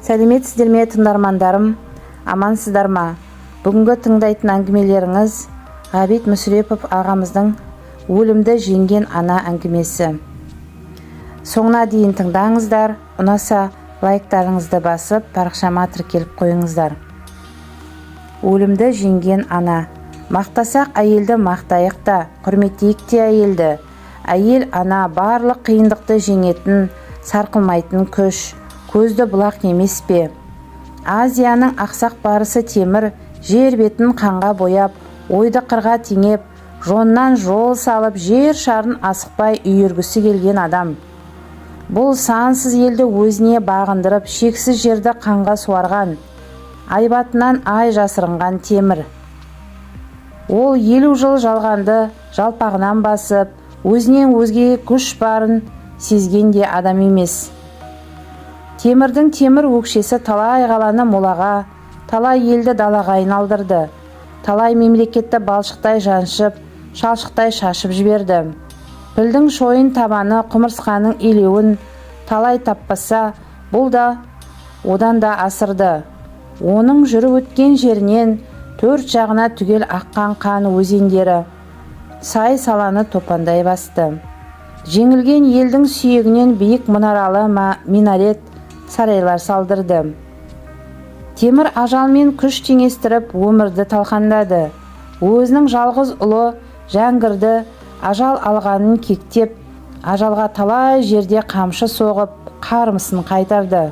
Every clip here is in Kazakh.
Сәлеметсіздер ме тыңдармандарым, амансыздар ма? Бүгінгі тыңдайтын әңгімелеріңіз Ғабит Мүсірепов ағамыздың өлімді жеңген ана әңгімесі. Соңына дейін тыңдаңыздар, ұнаса лайктарыңызды басып, парақшама тіркеліп қойыңыздар. Өлімді жеңген ана. Мақтасақ әйелді мақтайық та, құрметтейік те әйелді. Әйел ана барлық қиындықты жеңетін, сарқылмайтын күш, көзді бұлақ емес пе? Азияның ақсақ барысы Темір жер бетін қанға бояп, ойды қырға теңеп, жоннан жол салып, жер шарын асықпай үйіргісі келген адам. Бұл сансыз елді өзіне бағындырып, шексіз жерді қанға суарған, айбатынан ай жасырынған Темір. Ол 50 жыл жалғанды жалпағынан басып, өзінен өзгеге күш барын сезген де адам емес. Темірдің темір өкшесі талай қаланы молаға, талай елді далаға айналдырды. Талай мемлекетті балшықтай жаншып, шалшықтай шашып жіберді. Пілдің шойын табаны, құмырсқаның илеуін талай таппаса, бұл да одан да асырды. Оның жүріп өткен жерінен төрт жағына түгел аққан қан өзендері сай саланы топандай басты. Жеңілген елдің сүйегінен биік мұнаралы минарет сарайлар салдырды. Темір ажалмен күш теңестіріп өмірді талқандады. Өзінің жалғыз ұлы Жәңгірді ажал алғанын кектеп, ажалға талай жерде қамшы соғып, қармысын қайтарды.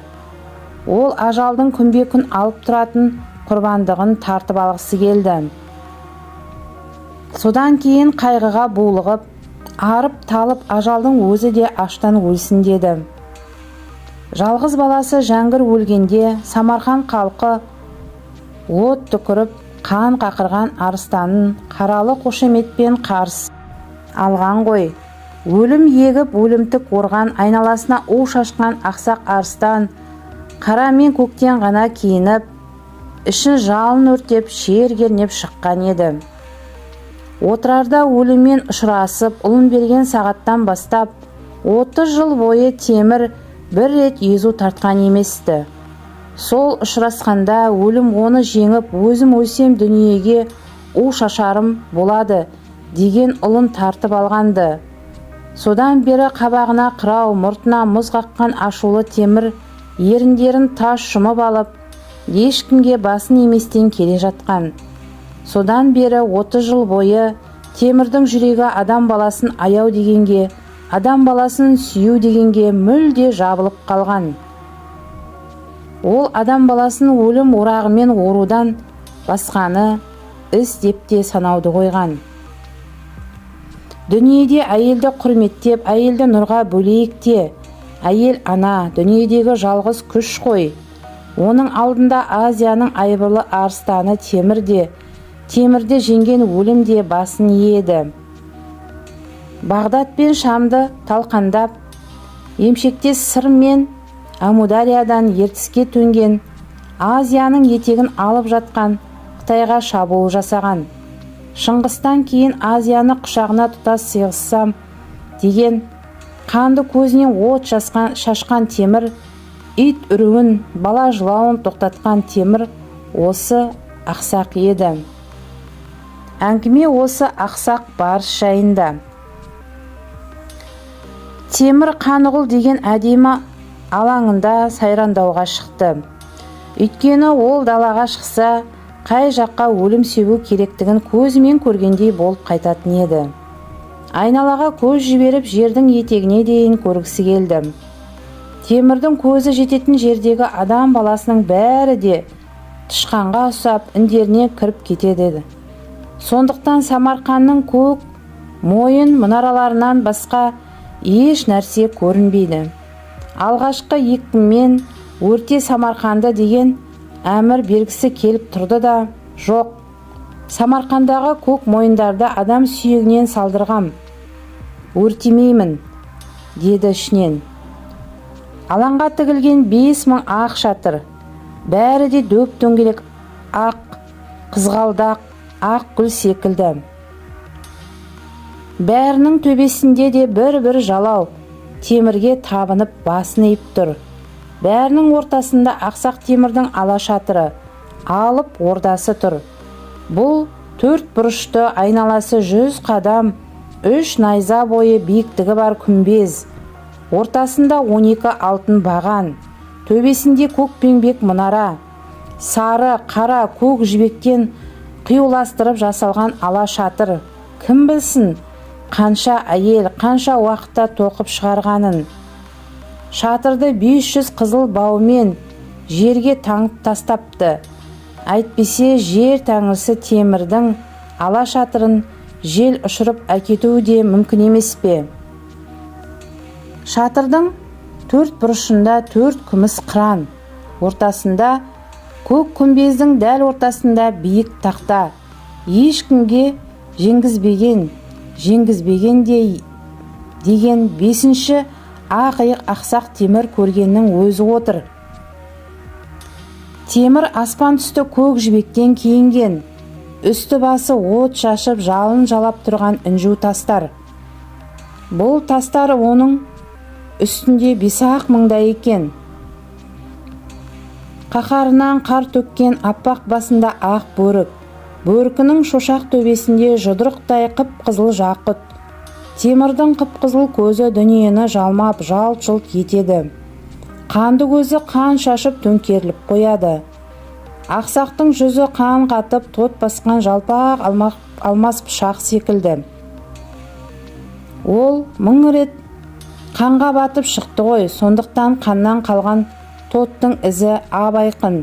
Ол ажалдың күнбе күн алып тұратын құрбандығын тартып алғысы келді. Содан кейін қайғыға булығып, арып талып ажалдың өзі де аштан өлсін деді. Жалғыз баласы Жәңгір өлгенде Самарқан халқы от түкіріп, қан қақырған арыстанын қаралы қошеметпен қарсы алған ғой. Өлім егіп, өлімтік орған, айналасына у шашқан ақсақ арыстан қара мен көктен ғана киініп, ішін жалын өртеп, шер кернеп шыққан еді. Отырарда өліммен ұшырасып, ұлын берген сағаттан бастап 30 жыл бойы Темір бір рет езу тартқан еместі. Сол ұшырасқанда өлім оны жеңіп, өзім өлсем дүниеге у шашарым болады деген ұлын тартып алғанды. Содан бері қабағына қырау, мұртына мұз қаққан ашулы Темір еріндерін тас жұмып алып, ешкімге басын еместен келе жатқан. Содан бері 30 жыл бойы Темірдің жүрегі адам баласын аяу дегенге, адам баласын сүю дегенге мүлде жабылып қалған. Ол адам баласын өлім орағымен орудан басқаны іс деп те санауды қойған. Дүниеде әйелді құрметтеп, әйелді нұрға бөлейік те, әйел ана дүниедегі жалғыз күш қой. Оның алдында Азияның айбырлы арыстаны Темірде жеңген өлім де басын иеді. Бағдат пен Шамды талқандап, емшектес Сыр мен Әмудариядан ертіске төнген, Азияның етегін алып жатқан Қытайға шабуыл жасаған. Шыңғыстан кейін Азияны құшағына тұтас сыйғызсам деген қанды көзінен от шашқан Темір, ит үруін, бала жылауын тоқтатқан Темір осы ақсақ еді. Әңгіме осы ақсақ барыс жайында. Темір Қанығұл деген әдемі алаңында сайрандауға шықты. Өйткені ол далаға шықса, қай жаққа өлім себу керектігін көзімен көргендей болып қайтатын еді. Айналаға көз жіберіп, жердің етегіне дейін көргісі келді. Темірдің көзі жететін жердегі адам баласының бәрі де тышқанға ұсап, індеріне кіріп кетеді. Сондықтан Самарқанның көк мойын мұнараларынан басқа еш нәрсе көрінбейді. Алғашқы екпінмен өрте Самарқанды деген әмір бергісі келіп тұрды да, жоқ, Самарқандағы көк мойындарды адам сүйегінен салдырғам, өртемеймін, деді ішінен. Алаңға тігілген 5000 ақ шатыр, бәрі де дөп дөңгелек ақ, қызғалдақ, ақ гүл секілді. Бәрінің төбесінде де бір-бір жалау Темірге табынып басын иіп тұр. Бәрінің ортасында ақсақ темірдің ала шатыры, алып ордасы тұр. Бұл 4 бұрышты, айналасы 100 қадам, 3 найза бойы биіктігі бар күмбез. Ортасында 12 алтын баған, төбесінде көкпеңбек мұнара, сары, қара, көк жібектен қиюластырып жасалған ала шатыр. Кім білсін, қанша әйел, қанша уақытта тоқып шығарғанын. Шатырды 500 қызыл баумен жерге таңып тастапты. Әйтпесе жер тәңірісі темірдің ала шатырын жел ұшырып әкетуі де мүмкін емес пе? Шатырдың 4 бұрышында 4 күміс қыран, ортасында көк күмбездің дәл ортасында биік тақта. Ешкімге жеңгізбеген деген 5-ші ақиық ақсақ темір көргеннің өзі отыр. Темір аспан түсті көк жібектен киінген, үсті басы от шашып жалын жалап тұрған інжу тастар. Бұл тастар оның үстінде 5-ақ мыңдай екен. Қақарынан қар төккен аппақ басында ақ бөрік, бөркінің шошақ төбесінде жұдырықтай қып-қызыл жақұт. Темірдің қып-қызыл көзі дүниені жалмап жалт-жұлт етеді. Қанды көзі қан шашып төңкеріліп қояды. Ақсақтың жүзі қан қатып тот басқан жалпақ алмас пышақ секілді. Ол 1000 рет қанға батып шықты ғой, сондықтан қаннан қалған тоттың ізі ап-айқын.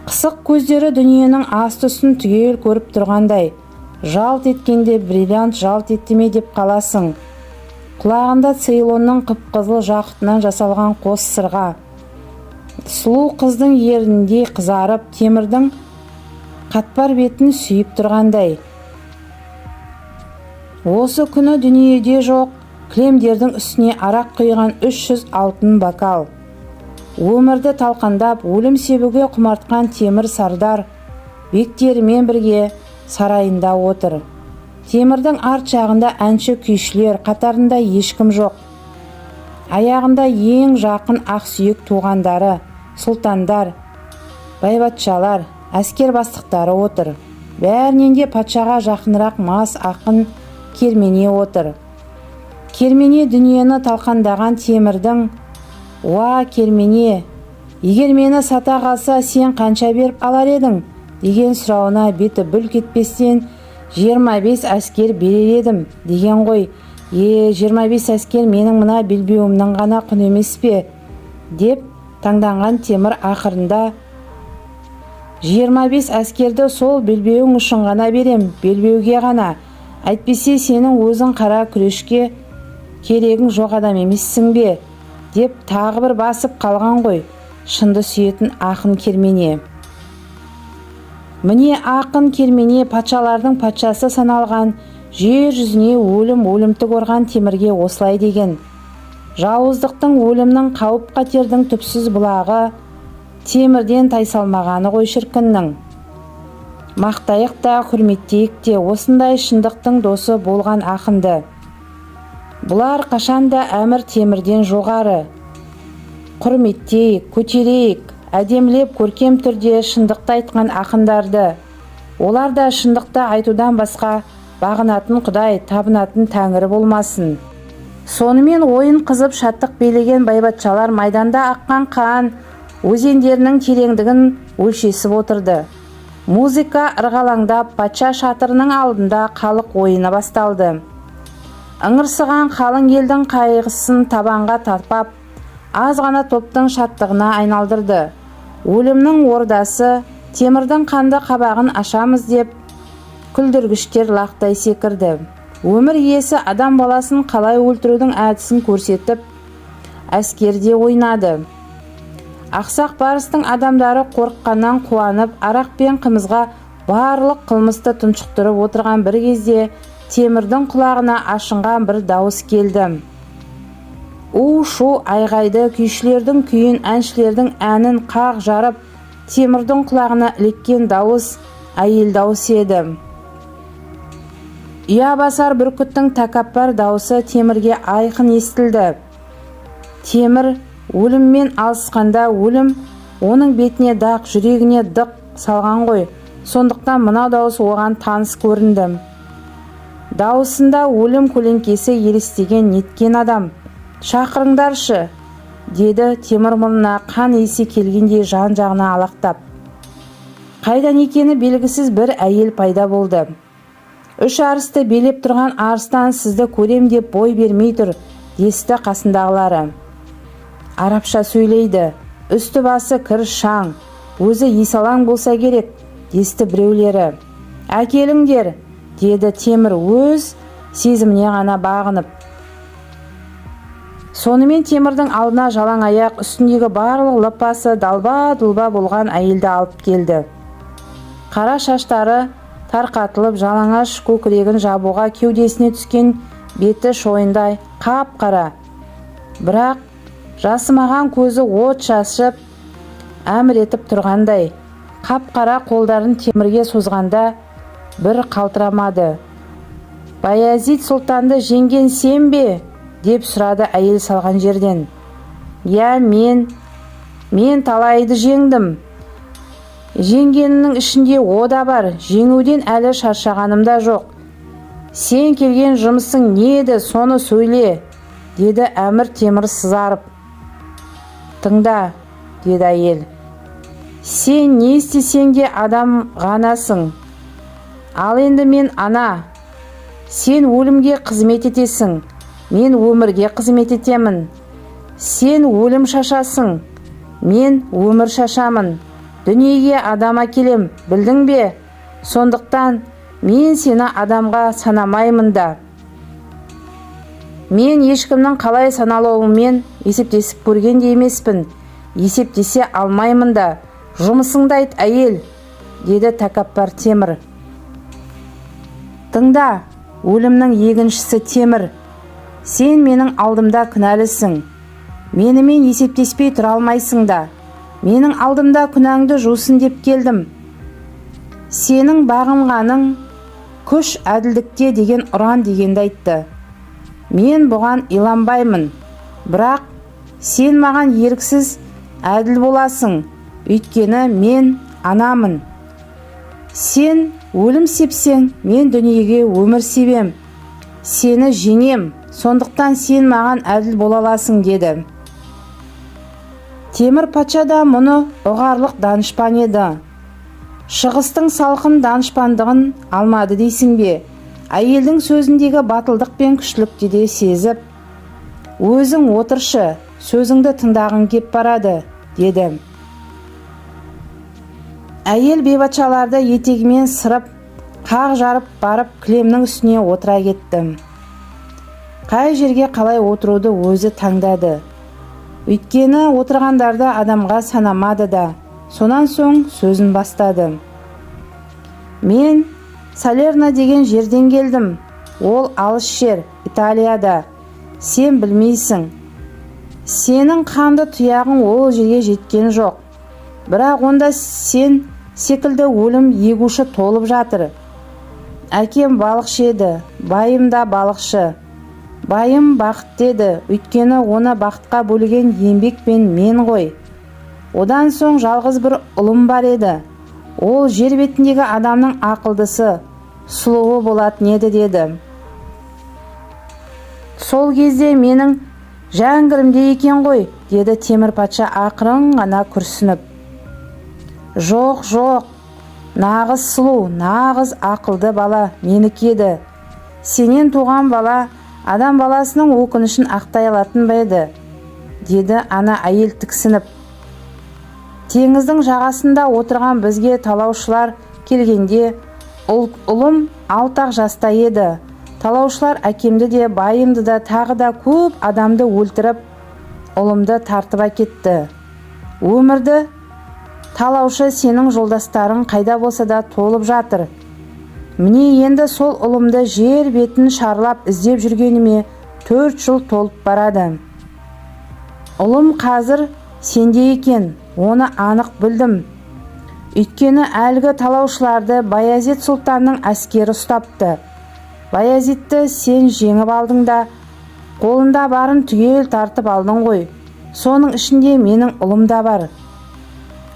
Қысық көздері дүниенің асты-үстін түгел көріп тұрғандай. Жалт еткенде бриллиант жалт етті ме деп қаласың. Құлағында Цейлонның қып-қызыл жақұтынан жасалған қос сырға. Сұлу қыздың еріндей қызарып, темірдің қатпар бетін сүйіп тұрғандай. Осы күні дүниеде жоқ кілемдердің үстіне арақ құйған 300 алтын бокал. Өмірді талқандап, өлім себуге құмартқан темір сардар бектерімен бірге сарайында отыр. Темірдің арт жағында әнші күйшілер қатарында ешкім жоқ. Аяғында ең жақын ақсүйек туғандары, сұлтандар, байбатшалар, әскер бастықтары отыр. Бәрінен де патшаға жақынырақ мас ақын Кермене отыр. Кермене дүниені талқандаған темірдің: «Уа Кермене, егер мені сата қалса, сен қанша беріп алар едің?» деген сұрауына беті бүлк етпестен 25 әскер берер едім деген ғой. 25 әскер менің мына белбеуімнің ғана құн емес пе? Деп таңданған темір ақырында: 25 әскерді сол белбеуің үшін ғана берем, белбеуге ғана. Әйтпесе сенің өзің қара күрешке керегің жоқ адам емессің бе? Деп тағы бір басып қалған ғой шынды сүйетін ақын Кермене. Міне ақын Кермене патшалардың патшасы саналған, жер жүзіне өлім-өлімтік орған темірге осылай деген: жауыздықтың, өлімнің, қауіп-қатердің түпсіз бұлағы темірден тайсалмағаны ғой шіркіннің. Мақтайық та, құрметтейік те осындай шындықтың досы болған ақынды. Бұлар қашанда әмір темірден жоғары. Құрметтейік, көтерейік, әдемлеп көркем түрде шындықты айтқан ақындарды. Олар да шындықты айтудан басқа бағынатын құдай, табынатын тәңірі болмасын. Сонымен ойын қызып шаттық билеген байбатшалар майданда аққан қан өзендерінің тереңдігін өлшесіп отырды. Музыка ырғалаңдап, патша шатырының алдында халық ойыны басталды. Ыңырсыған қалың елдің қайғысын табанға тартпап, аз ғана топтың шаттығына айналдырды. Өлімнің ордасы, темірдің қанды қабағын ашамыз деп, күлдіргіштер лақтай секірді. Өмір иесі адам баласын қалай өлтірудің әдісін көрсетіп, әскерде ойнады. Ақсақ барыстың адамдары қорыққаннан қуанып, арақ пен қымызға барлық қылмысты тұншықтырып отырған бір кезде темірдің құлағына ашынған бір дауыс келді. У-шу айғайды, күйшілердің күйін, әншілердің әнін қақ жарып, темірдің құлағына ілеккен дауыс әйел дауысы еді. Ұя басар бүркіттің тәкаппар дауысы темірге айқын естілді. Темір Өліммен алысқанда өлім оның бетіне дақ, жүрегіне дық салған ғой. Сондықтан мынау дауыс оған таныс көрінді. Дауысында өлім көлеңкесі елестеген неткен адам. «Шақырыңдаршы», деді темір мұрнына қан иісі келгендей жан-жағына алақтап. Қайдан екені белгісіз бір әйел пайда болды. «Үш арысты белеп тұрған арыстан сізді көрем деп бой бермей тұр», десті қасындағылары. Арабша сөйлейді, үсті басы кір шаң, өзі есалаң болса керек, десті біреулері. «Әкеліңдер», деді темір өз сезіміне ғана бағынып. Сонымен темірдің алдына жалаң аяқ, үстіндегі барлық лыпасы далба-дұлба болған әйелді алып келді. Қара шаштары тарқатылып, жалаңаш көкірегін жабуға кеудесіне түскен беті шойындай қап-қара. Бірақ жасымаған көзі от шашып, әмір етіп тұрғандай. Қап-қара қолдарын темірге созғанда бір қалтырамады. «Баязид сұлтанды жеңген сен бе?» деп сұрады әйел салған жерден. «Я, мен талайды жеңдім. Жеңгенінің ішінде о да бар, жеңуден әлі шаршағаным да жоқ. Сен келген жұмысың не еді, соны сөйле», деді әмір темір сызарып. «Тыңда», деді әйел. «Сен не істесең де адам ғанасың. Ал енді мен ана. Сен өлімге қызмет етесің, мен өмірге қызмет етемін. Сен өлім шашасың, мен өмір шашамын. Дүниеге адам әкелем, білдің бе? Сондықтан мен сені адамға санамаймын да. Мен ешкімнің қалай саналуымен есептесіп көрген де емеспін. Есептесе алмаймын да. Жұмысыңды айт, әйел», деді тәкаппар темір. «Тыңда, өлімнің егіншісі темір. Сен менің алдымда күнәлісің. Менімен есептеспей тұра алмайсың да. Менің алдымда күнәңді жусын деп келдім. Сенің бағынғаның күш әділдікте деген ұран дегенді айтты. Мен бұған иланбаймын. Бірақ сен маған еріксіз әділ боласың. Өйткені мен анамын. Сен өлім сепсең, мен дүниеге өмір себем. Сені жеңем, сондықтан сен маған әділ бола аласың», деді. Темір патша да мұны ұғарлық данышпан еді. Шығыстың салқын данышпандығын алмады дейсің бе? Әйелдің сөзіндегі батылдық пен күшлікті де сезіп, «Өзің отыршы, сөзіңді тыңдағың кеп барады», деді. Әйел бейбатшаларды етегімен сырып, қақ жарып барып кілемнің үстіне отыра кетті. Қай жерге қалай отыруды өзі таңдады. Өйткені отырғандарды адамға санамады да. Сонан соң сөзін бастады. «Мен Салерно деген жерден келдім. Ол алыс жер, Италияда. Сен білмейсің. Сенің қанды тұяғың ол жерге жеткен жоқ. Бірақ онда сен секілді өлім егуші толып жатыр. Әкем балықшы еді, байым да балықшы. Байым бақыт деді, өйткені оны бақытқа бөлеген еңбек пен мен ғой. Одан соң жалғыз бір ұлым бар еді. Ол жер бетіндегі адамның ақылдысы, сұлуы болатын еді», деді. «Сол кезде менің жәңгірімде екен ғой», деді темір патша ақырын ғана күрсініп. Жоқ, нағыз сұлу, нағыз ақылды бала менікі еді. Сенен туған бала адам баласының өкінішін ақтай алатын ба еді», деді ана әйел тіксініп. «Теңіздің жағасында отырған бізге талаушылар келгенде ұлым 6 жаста еді. Талаушылар әкемді де байымды да тағы да көп адамды өлтіріп, ұлымды тартып әкетті. Өмірді талаушы сенің жолдастарың қайда болса да толып жатыр. Міне енді сол ұлымды жер бетін шарлап іздеп жүргеніме 4 жыл толып барады. Ұлым қазір сенде екен, оны анық білдім. Өйткені әлгі талаушыларды Баязид сұлтанның әскері ұстапты. Баязидті сен жеңіп алдың да, қолында барын түгел тартып алдың ғой. соның ішінде менің ұлым да бар.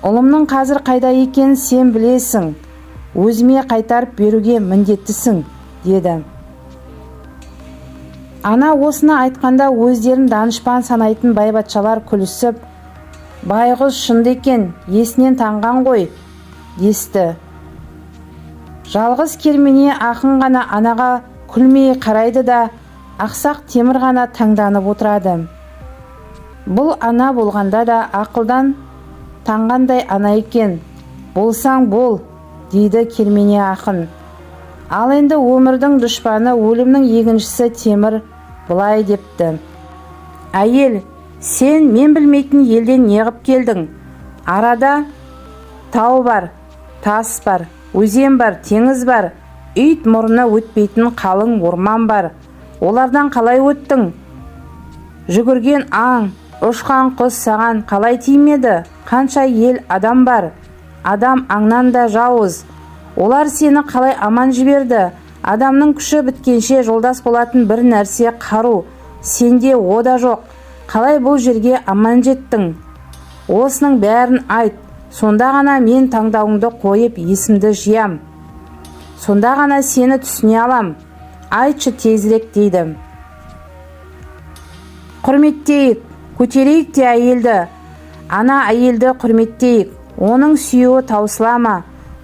Ұлымның қазір қайда екенін сен білесің, өзіме қайтарып беруге міндеттісің, деді. Ана осыны айтқанда өздерін данышпан санайтын байбатшалар күлісіп, байғұс шынды екен, есінен танған ғой, десті. Жалғыз Кермене ақын ғана анаға күлмей қарайды да, ақсақ Темір ғана таңданып отырады. Бұл ана болғанда да ақылдан танғандай ана екен. Болсаң бол, дейді Кермене ақын. Ал енді өмірдің дұшпаны, өлімнің егіншісі Темір былай депті. Әйел, сен мен білмейтін елден неғып келдің? Арада тау бар, тас бар, өзен бар, теңіз бар, ит мұрны өтпейтін қалың орман бар. Олардан қалай өттің? Жүгірген аң, ұшқан құс саған қалай тимеді? Қанша ел адам бар? Адам аңнан да жауыз. Олар сені қалай аман жіберді? Адамның күші біткенше жолдас болатын бір нәрсе қару. Сенде о да жоқ. Қалай бұл жерге аман жеттің? Осының бәрін айт. Сонда ғана мен таңдауыңды қойып есімді жиям. Сонда ғана сені түсіне алам. Айтшы тезірек, дейді. Құрметтейік, көтерейік те әйелді. Ана әйелді құрметтейік. Оның сүйеуі таусылама.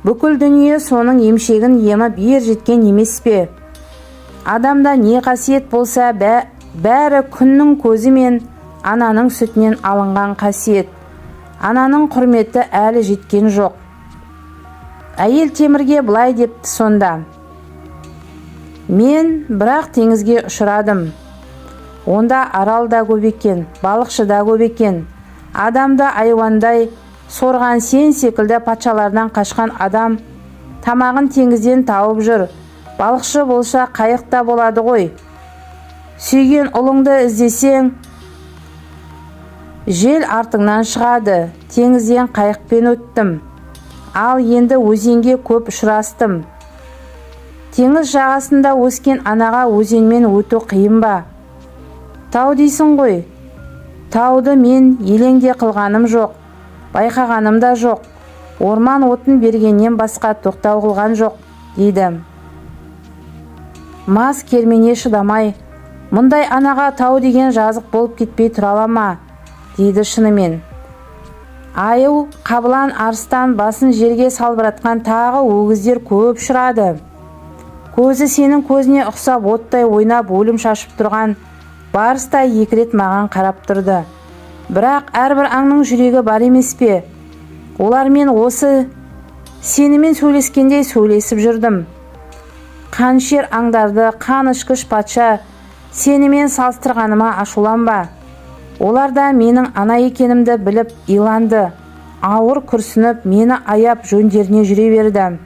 Бүкіл дүние соның емшегін еміп ер жеткен емес пе? Адамда не қасиет болса, бәрі күннің көзі мен ананың сүтінен алынған қасиет. Ананың құрметі әлі жеткен жоқ. Әйел Темірге былай депті сонда. Мен бірақ теңізге ұшырадым. Онда арал да көп екен, балықшы да көп екен. Адамды айуандай сорған сен секілді патшалардан қашқан адам тамағын теңізден тауып жүр. Балықшы болса қайықта болады ғой. Сүйген ұлыңды іздесең, жел артыңнан шығады. Теңізден қайықпен өттім. Ал енді өзенге көп ұшырастым. Теңіз жағасында өскен анаға өзенмен өту қиын ба? Тау дейсің ғой. Тауды мен елеңде қылғаным жоқ, байқағаным да жоқ. Орман отын бергеннен басқа тоқтау қылған жоқ, дейді. Мас Кермене шыдамай, мұндай анаға тау деген жазық болып кетпей тұра ала ма, дейді шынымен. Айыл, қабылан, арыстан басын жерге салбыратқан тағы өгіздер көп ұшырады. Көзі сенің көзіне ұқсап оттай ойнап өлім шашып тұрған барыстай екі рет маған қарап тұрды. Бірақ әрбір аңның жүрегі бар емес пе? Олармен осы сенімен сөйлескендей сөйлесіп жүрдім. Қаншер аңдарды, қан ішкіш патша сенімен салыстырғаныма ашуланба. Олар да менің ана екенімді біліп иланды. Ауыр күрсініп, мені аяп жөндеріне жүре берді.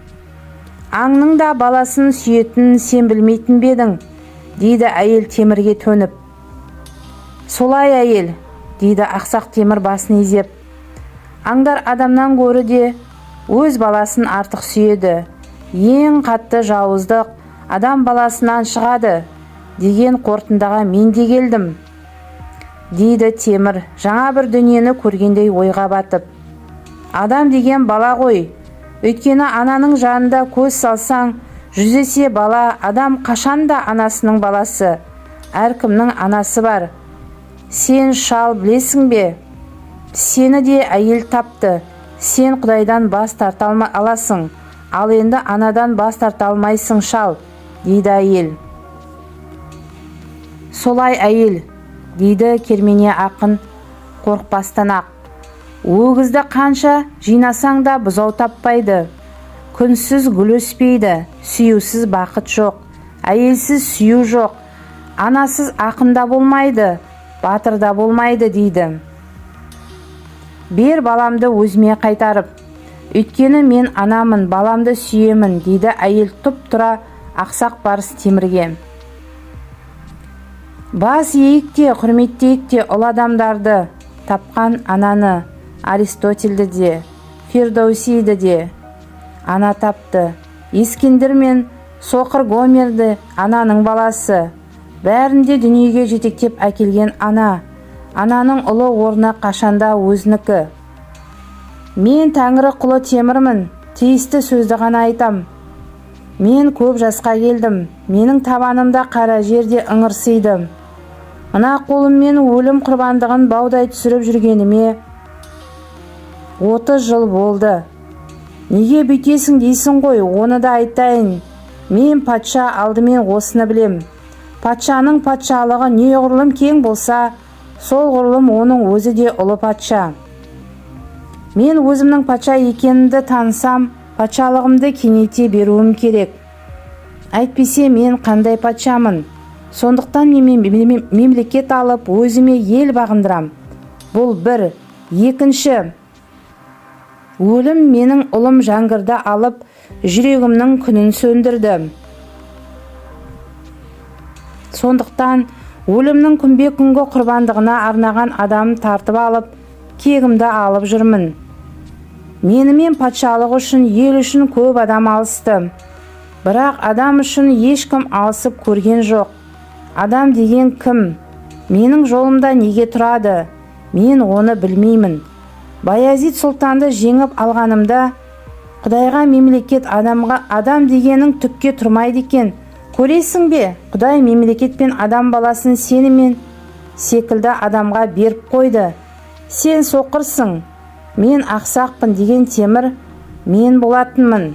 Аңның да баласын сүйетін сен білмейтін бедің, дейді әйел Темірге төніп. Солай әйел, дейді ақсақ Темір басын изеп. Аңдар адамнан гөрі де өз баласын артық сүйеді. Ең қатты жауыздық адам баласынан шығады, деген қорытындыға мен де келдім, дейді Темір, жаңа бір дүниені көргендей ойға батып. Адам деген бала ғой. Өйткені ананың жанында көз салсаң, 100 есе бала, адам қашанда анасының баласы. Әркімнің анасы бар. Сен шал білесің бе? Сені де әйел тапты. Сен Құдайдан бас тарта аласың. Ал енді анадан бас тарта алмайсың шал, дейді әйел. Солай әйел, дейді Кермене ақын қорықпастан ақ. Өгізді қанша жинасаң да бұзау таппайды. Күнсіз гүл өспейді, сүюсіз бақыт жоқ, әйелсіз сүю жоқ. Анасыз ақында болмайды, батырда болмайды, дейді. Бер баламды өзіме қайтарып, өйткені мен анамын, баламды сүйемін, дейді әйел тұп-тұра ақсақ барыс Темірге. Бас иейік те, құрметтейік те ұл адамдарды, тапқан ананы. Аристотельді де, Фирдоусиді де ана тапты. Ескендір мен Соқыр Гомерді ананың баласы. Бәрінде дүниеге жетектеп әкелген ана. Ананың ұлы орны қашанда өзінікі. Мен Тәңірі құлы темірмін, тиісті сөзді ғана айтам. Мен көп жасқа келдім, менің табанымда қара жерде ыңырсиды. Мына қолыммен өлім құрбандығын баудай түсіріп жүргеніме 30 жыл болды. Неге бүйтесің дейсің ғой, оны да айтайын. Мен патша алдымен осыны білем. Патшаның патшалығы неғұрлым кең болса, сол ғұрлым оның өзі де ұлы патша. Мен өзімнің патша екенімді танысам, патшалығымды кеңейте беруім керек. Әйтпесе мен қандай патшамын? Сондықтан мен мемлекет алып, өзіме ел бағындырам. Бұл бір. Екінші, өлім менің ұлым жаңғырды алып, жүрегімнің күнін сөндірді. Сондықтан өлімнің күнбе-күнгі құрбандығына арнаған адам тартып алып, кегімді алып жүрмін. Менімен патшалық үшін, ел үшін көп адам алысты. Бірақ адам үшін ешкім алысып көрген жоқ. Адам деген кім? Менің жолымда неге тұрады? Мен оны білмеймін. Баязид сұлтанды жеңіп алғанымда, Құдайға мемлекет адам дегенің түкке тұрмайды екен. Көресің бе, Құдай мемлекет пен адам баласын сенімен секілді адамға беріп қойды. Сен соқырсың, мен ақсақпын деген темір мен болатынмын.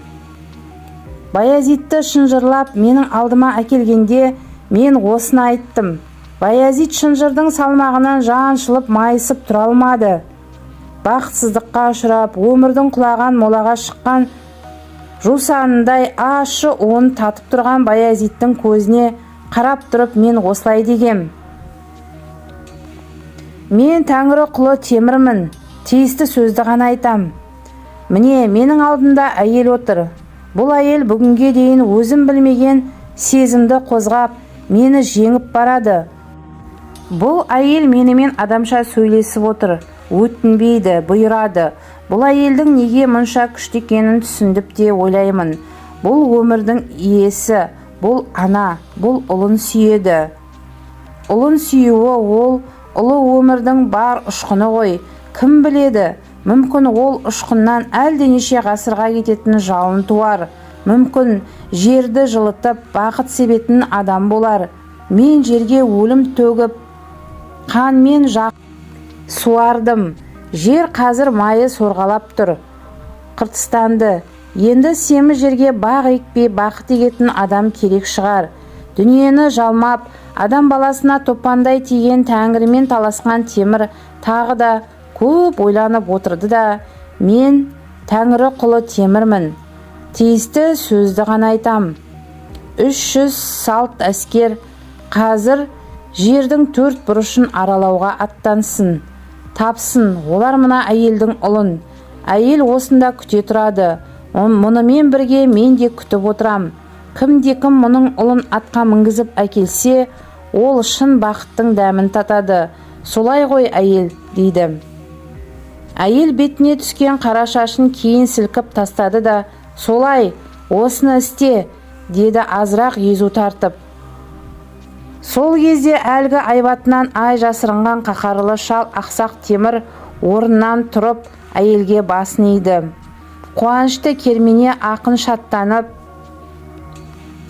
Баязидті шынжырлап менің алдыма әкелгенде мен осыны айттым. Баязид шынжырдың салмағынан жаншылып майысып тұра алмады. Бақытсыздыққа ұшырап, өмірдің құлаған молаға шыққан жусанындай ащы уын татып тұрған Баязидтің көзіне қарап тұрып мен осылай дегем. Мен Тәңірі құлы темірмін, тиісті сөзді ғана айтам. Міне, менің алдымда әйел отыр. Бұл әйел бүгінге дейін өзім білмеген сезімді қозғап, мені жеңіп барады. Бұл әйел менімен адамша сөйлесіп отыр, өтінбейді, бұйырады. Бұл әйелдің неге мұнша күшті екенін түсіндіп те ойлаймын. Бұл өмірдің иесі, бұл ана, бұл ұлын сүйеді. Ұлын сүюі ол ұлы өмірдің бар ұшқыны ғой. Кім біледі, мүмкін ол ұшқыннан әлденеше ғасырға кететін жалын туар. Мүмкін жерді жылытып бақыт себетін адам болар. Мен жерге өлім төгіп, қанмен жақ суардым. Жер қазір майы сорғалап тұр. Қыртыстанды. Енді семі жерге бақ екпей бақыт егетін адам керек шығар. Дүниені жалмап, адам баласына топандай тиген Тәңірімен таласқан темір тағы да көп ойланып отырды да, мен Тәңірі құлы темірмін. Тиісті сөзді ғана айтам. 300 салт әскер қазір жердің 4 бұрышын аралауға аттансын. Тапсын, олар мына әйелдің ұлын. Әйел осында күте тұрады. Мұнымен бірге мен де күтіп отырам. Кім-кім мұның ұлын атқа мінгізіп әкелсе, ол шын бақыттың дәмін татады. Солай ғой әйел, дейді. Әйел бетіне түскен қара шашын кейін сілкіп тастады да, солай, осыны істе, деді азырақ езу тартып. Сол кезде әлгі айбатынан ай жасырынған қаһарлы шал ақсақ темір орнынан тұрып әйелге басын иді. Қуанышты кермене ақын шаттанып,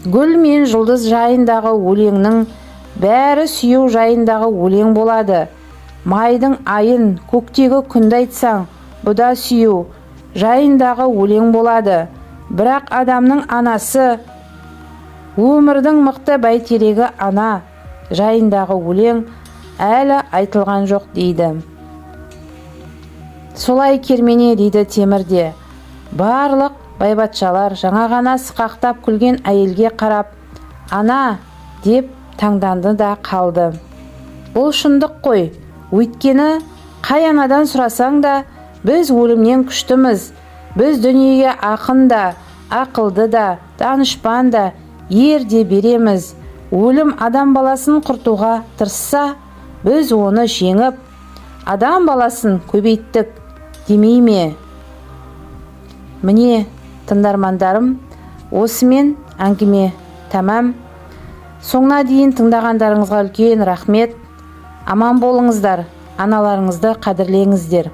гүл мен жұлдыз жайындағы өлеңнің бәрі сүю жайындағы өлең болады. Майдың айын, көктегі күнді айтсаң, бұда сүю жайындағы өлең болады. Бірақ адамның анасы, өмірдің мықты бәйтерегі ана жайындағы өлең әлі айтылған жоқ, дейді. Солай кермене, дейді темірде. Барлық байбатшалар жаңа ғана сықақтап күлген әйелге қарап, ана деп таңданды да қалды. Бұл шындық қой. Өйткені қай анадан сұрасаң да, біз өлімнен күштіміз. Біз дүниеге ақын да, ақылды да, данышпан да, ер де береміз. Өлім адам баласын құртуға тырысса, біз оны жеңіп, адам баласын көбейттік демей ме? Міне, тыңдармандарым, осымен әңгіме тәмам. Соңына дейін тыңдағандарыңызға үлкен рахмет. Аман болыңыздар. аналарыңызды қадірлеңіздер.